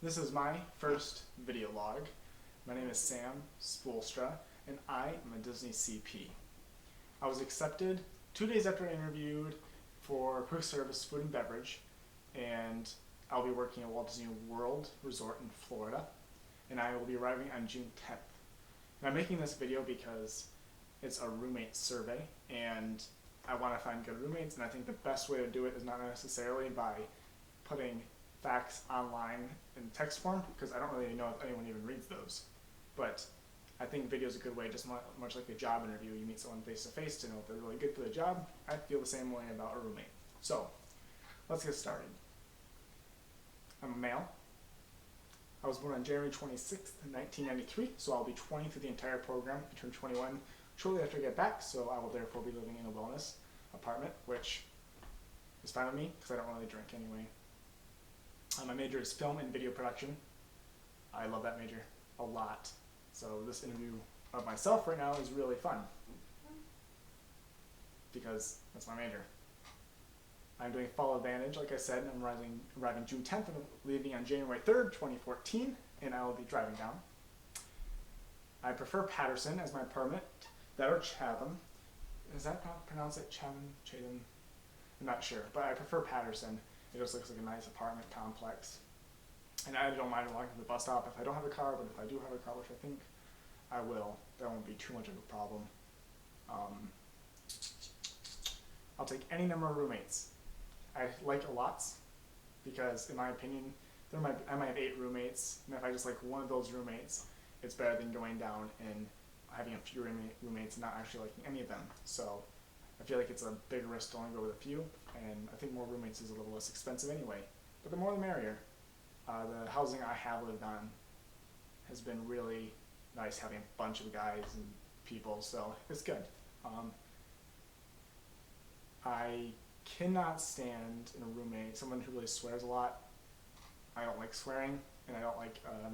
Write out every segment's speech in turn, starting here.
This is my first video log. My name is Sam Spoolstra, and I am a Disney CP. I was accepted 2 days after I interviewed for quick service food and beverage, and I'll be working at Walt Disney World Resort in Florida, and I will be arriving on June 10th. And I'm making this video because it's a roommate survey, and I want to find good roommates, and I think the best way to do it is not necessarily by putting facts online in text form, because I don't really know if anyone even reads those. But I think video is a good way, just much like a job interview. You meet someone face to face to know if they're really good for the job. I feel the same way about a roommate. So let's get started. I'm a male. I was born on January 26th, 1993, so I'll be 20 through the entire program. I turn 21 shortly after I get back, so I will therefore be living in a wellness apartment, which is fine with me because I don't really drink anyway. My major is film and video production. I love that major a lot. So this interview of myself right now is really fun because that's my major. I'm doing Fall Advantage, like I said, and I'm arriving June 10th and leaving on January 3rd, 2014, and I will be driving down. I prefer Patterson as my permit, that or Chatham. Is that pronounce it Chatham? I'm not sure, but I prefer Patterson. It just looks like a nice apartment complex. And I don't mind walking to the bus stop if I don't have a car, but if I do have a car, which I think I will, that won't be too much of a problem. I'll take any number of roommates. I like a lot because, in my opinion, I might have 8 roommates, and if I just like one of those roommates, it's better than going down and having a few roommates and not actually liking any of them. So I feel like it's a big risk to only go with a few, and I think more roommates is a little less expensive anyway. But the more the merrier. The housing I have lived on has been really nice, having a bunch of guys and people, so it's good. I cannot stand in a roommate someone who really swears a lot. I don't like swearing, and I don't like a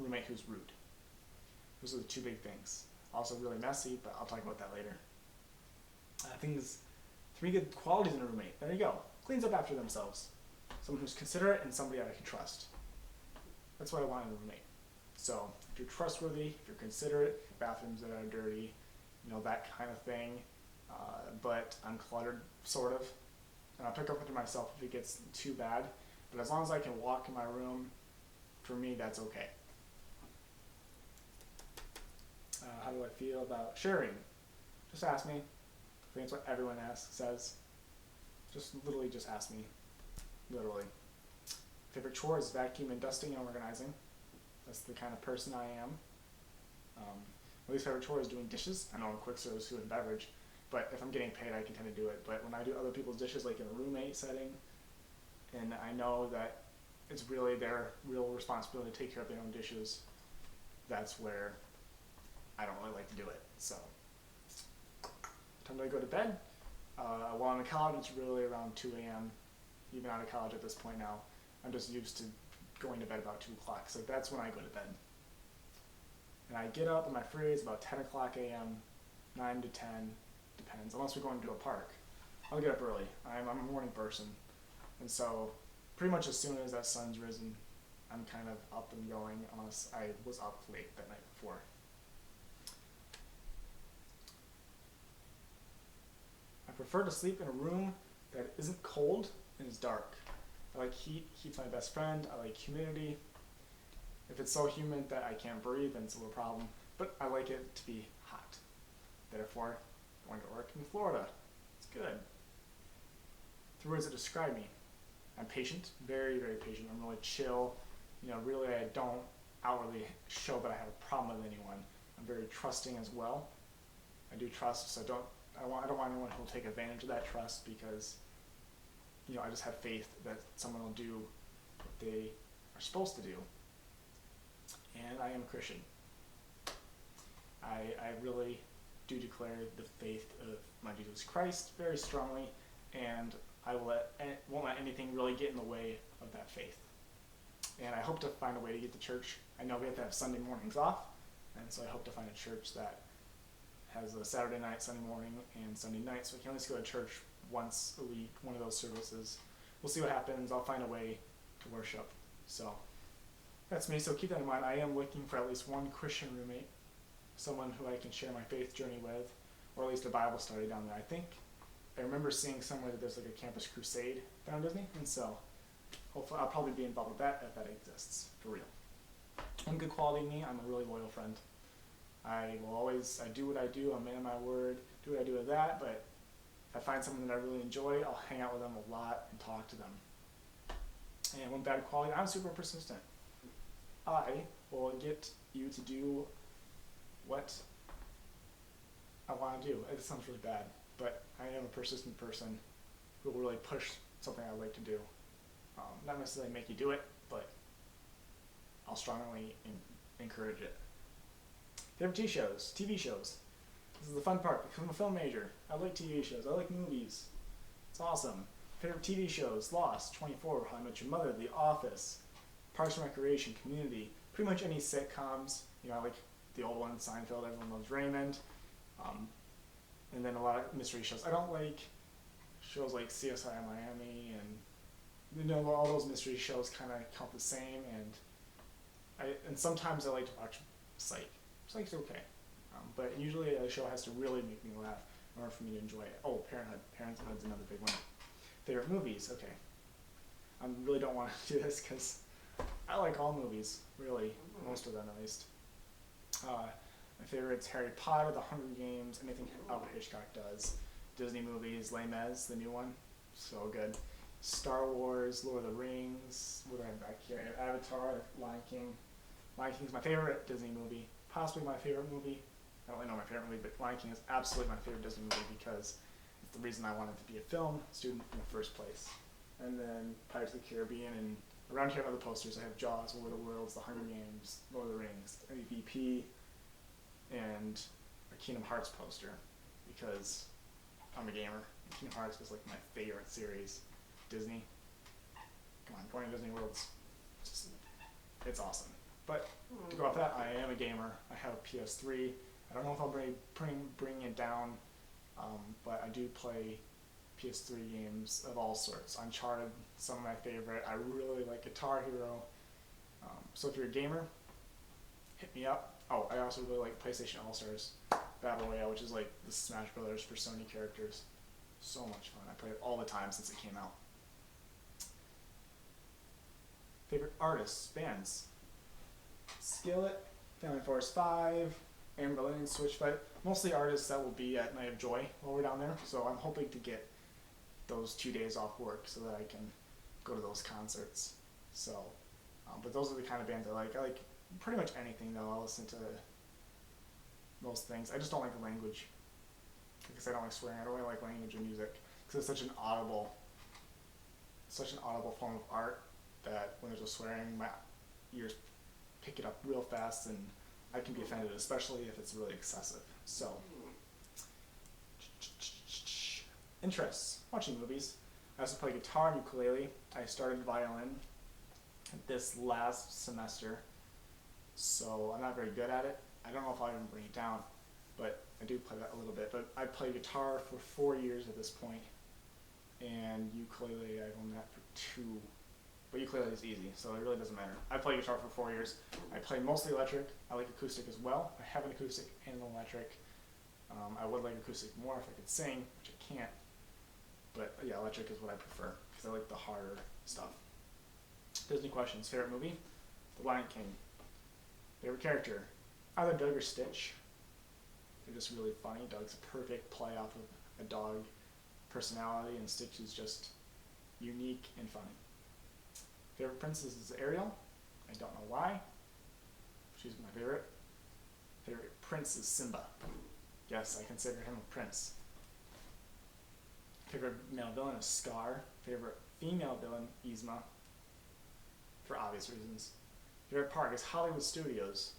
roommate who's rude. Those are the 2 big things. Also really messy, but I'll talk about that later. I think there's 3 good qualities in a roommate. There you go. Cleans up after themselves. Someone who's considerate and somebody I can trust. That's what I want in a roommate. So if you're trustworthy, if you're considerate, bathrooms that are dirty, that kind of thing, but uncluttered, sort of. And I'll pick up after myself if it gets too bad. But as long as I can walk in my room, for me, that's okay. How do I feel about sharing? Just ask me. I think that's what everyone says. Literally just ask me. Literally. Favorite chore is vacuum and dusting and organizing. That's the kind of person I am. My least favorite chore is doing dishes. I know I'm quick service food and beverage, but if I'm getting paid, I can tend to do it. But when I do other people's dishes, like in a roommate setting, and I know that it's really their real responsibility to take care of their own dishes, that's where I don't really like to do it. So, time do I go to bed? While I'm in college, it's really around 2 a.m. Even out of college at this point now, I'm just used to going to bed about 2 o'clock. So that's when I go to bed. And I get up, and my free is about 10 o'clock a.m., 9 to 10, depends, unless we're going to a park. I'll get up early. I'm a morning person. And so pretty much as soon as that sun's risen, I'm kind of up and going, unless I was up late that night before. I prefer to sleep in a room that isn't cold and is dark. I like heat. Heat's my best friend. I like humidity. If it's so humid that I can't breathe, then it's a little problem. But I like it to be hot. Therefore, going to work in Florida. It's good. 3 words that describe me. I'm patient. Very, very patient. I'm really chill. Really I don't outwardly show that I have a problem with anyone. I'm very trusting as well. I do trust, so I don't want anyone who will take advantage of that trust, because I just have faith that someone will do what they are supposed to do. And I am a Christian. I really do declare the faith of my Jesus Christ very strongly, and I won't let anything really get in the way of that faith. And I hope to find a way to get to church. I know we have to have Sunday mornings off, and so I hope to find a church that has a Saturday night, Sunday morning, and Sunday night, so I can only go to church once a week, one of those services. We'll see what happens. I'll find a way to worship. So That's me, so keep that in mind. I am looking for at least one Christian roommate, someone who I can share my faith journey with, or at least a Bible study down there. I remember seeing somewhere that there's like a campus crusade down in Disney, and so hopefully I'll probably be involved with that if that exists, for real. One good quality of me, I'm a really loyal friend. I do what I do, I'm a man of my word, do what I do with that, but if I find someone that I really enjoy, I'll hang out with them a lot and talk to them. And one bad quality, I'm super persistent. I will get you to do what I want to do. It sounds really bad, but I am a persistent person who will really push something I like to do. Not necessarily make you do it, but I'll strongly encourage it. Favorite TV shows. This is the fun part because I'm a film major. I like TV shows. I like movies. It's awesome. Favorite TV shows: Lost, 24, How I Met Your Mother, The Office, Parks and Recreation, Community. Pretty much any sitcoms. I like the old ones, Seinfeld. Everyone loves Raymond. And then a lot of mystery shows. I don't like shows like CSI Miami and all those mystery shows kind of count the same. And sometimes I like to watch Psych. Psych's okay. But usually a show has to really make me laugh in order for me to enjoy it. Oh, Parenthood. Parenthood's another big one. Favorite movies. Okay. I really don't want to do this because I like all movies, really. Most of them, at least. My favorite's Harry Potter, The Hunger Games, anything Alfred Hitchcock does. Disney movies, Les Mis, the new one. So good. Star Wars, Lord of the Rings. What do I have back here? I have Avatar, Lion King. Lion King's my favorite Disney movie. Possibly my favorite movie. I don't really know my favorite movie, but Lion King is absolutely my favorite Disney movie because it's the reason I wanted to be a film student in the first place. And then Pirates of the Caribbean, and around here I have other posters. I have Jaws, War of the Worlds, The Hunger Games, Lord of the Rings, MVP, and a Kingdom Hearts poster because I'm a gamer. Kingdom Hearts was like my favorite series. Disney. Come on, going to Disney World's it's awesome. But to go off that, I am a gamer. I have a PS3. I don't know if I'll bring it down, but I do play PS3 games of all sorts. Uncharted, some of my favorite. I really like Guitar Hero. So if you're a gamer, hit me up. Oh, I also really like PlayStation All-Stars Battle Royale, which is like the Smash Brothers for Sony characters. So much fun. I play it all the time since it came out. Favorite artists, bands. Skillet, Family Force 5, Anberlin, Switchfoot. Mostly artists that will be at Night of Joy while we're down there. So I'm hoping to get those 2 days off work so that I can go to those concerts. So, but those are the kind of bands I like. I like pretty much anything though. I'll listen to most things. I just don't like the language because I don't like swearing. I don't really like language in music because it's such an audible form of art that when there's a swearing, my ears pick it up real fast and I can be offended, especially if it's really excessive. So, interests. Watching movies. I also play guitar and ukulele. I started violin this last semester, so I'm not very good at it. I don't know if I'll even bring it down, but I do play that a little bit. But I played guitar for 4 years at this point, and ukulele I've owned that for 2. But ukulele is easy, so it really doesn't matter. I played guitar for 4 years. I play mostly electric. I like acoustic as well. I have an acoustic and an electric. I would like acoustic more if I could sing, which I can't. But yeah, electric is what I prefer because I like the harder stuff. Disney questions. Favorite movie? The Lion King. Favorite character? Either Doug or Stitch. They're just really funny. Doug's a perfect play off of a dog personality, and Stitch is just unique and funny. Favorite princess is Ariel. I don't know why. She's my favorite. Favorite prince is Simba. Yes, I consider him a prince. Favorite male villain is Scar. Favorite female villain, Yzma. For obvious reasons. Favorite park is Hollywood Studios.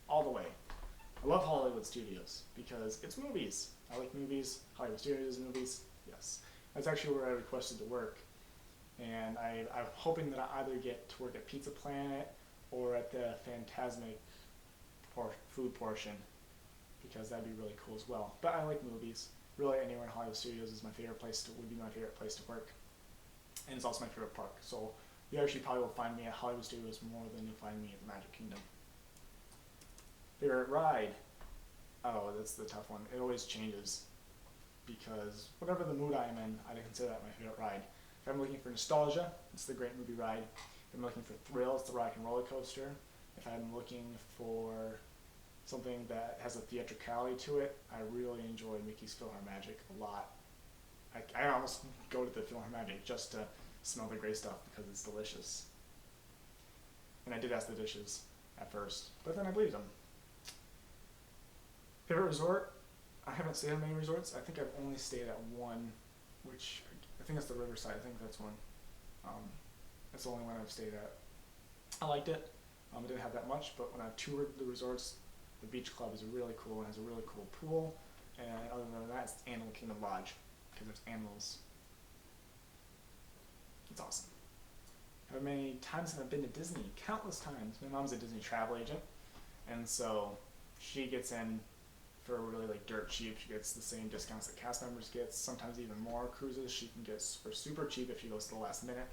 All the way. I love Hollywood Studios because it's movies. I like movies. Hollywood Studios movies. Yes. That's actually where I requested to work. And I'm hoping that I either get to work at Pizza Planet or at the Fantasmic food portion because that'd be really cool as well. But I like movies. Really, anywhere in Hollywood Studios is would be my favorite place to work. And it's also my favorite park. So You actually probably will find me at Hollywood Studios more than you'll find me at the Magic Kingdom. Favorite ride? Oh, that's the tough one. It always changes because whatever the mood I am in, I consider that my favorite ride. If I'm looking for nostalgia, it's the Great Movie Ride. If I'm looking for thrill, it's the Rock and Roller Coaster. If I'm looking for something that has a theatricality to it, I really enjoy Mickey's PhilharMagic a lot. I almost go to the PhilharMagic just to smell the great stuff because it's delicious. And I did ask the dishes at first, but then I believed them. Favorite resort? I haven't stayed at many resorts. I think I've only stayed at one, which I think that's the Riverside. I think that's one. That's the only one I've stayed at. I liked it. I didn't have that much, but when I toured the resorts, the beach club is really cool and has a really cool pool. And other than that, it's Animal Kingdom Lodge because there's animals. It's awesome. How many times have I been to Disney? Countless times. My mom's a Disney travel agent, and so she gets in for really like dirt cheap. She gets the same discounts that cast members get, sometimes even more. Cruises she can get for super cheap if she goes to the last minute.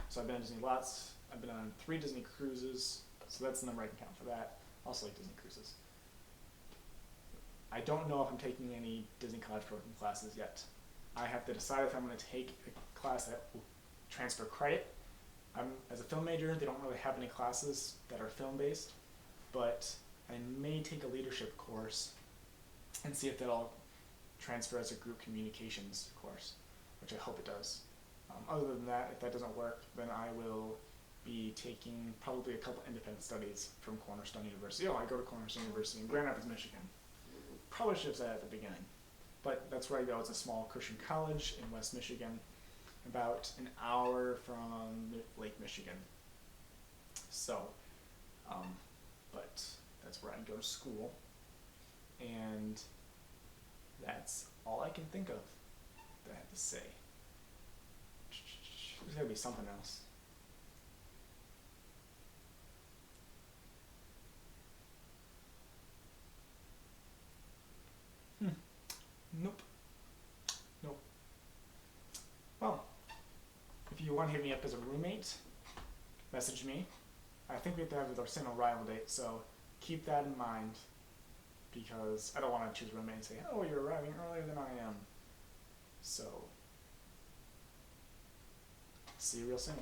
So I've been to Disney lots. I've been on 3 Disney cruises, so that's the number I can count for that. I also like Disney cruises. I don't know if I'm taking any Disney College Program classes yet. I have to decide if I'm going to take a class that will transfer credit. As a film major, they don't really have any classes that are film based, but I may take a leadership course and see if that'll transfer as a group communications course, which I hope it does. Other than that, if that doesn't work, then I will be taking probably a couple independent studies from Cornerstone University. Oh, I go to Cornerstone University in Grand Rapids, Michigan. Probably should have said that at the beginning, but that's where I go. It's a small Christian college in West Michigan, about an hour from Lake Michigan. So, but that's where I go to school, and that's all I can think of that I have to say. There's gotta be something else. Nope. Nope. Well, if you want to hit me up as a roommate, message me. I think we have to have our same arrival date, so keep that in mind because I don't want to choose a roommate and say, oh, you're arriving earlier than I am. So, see you real soon.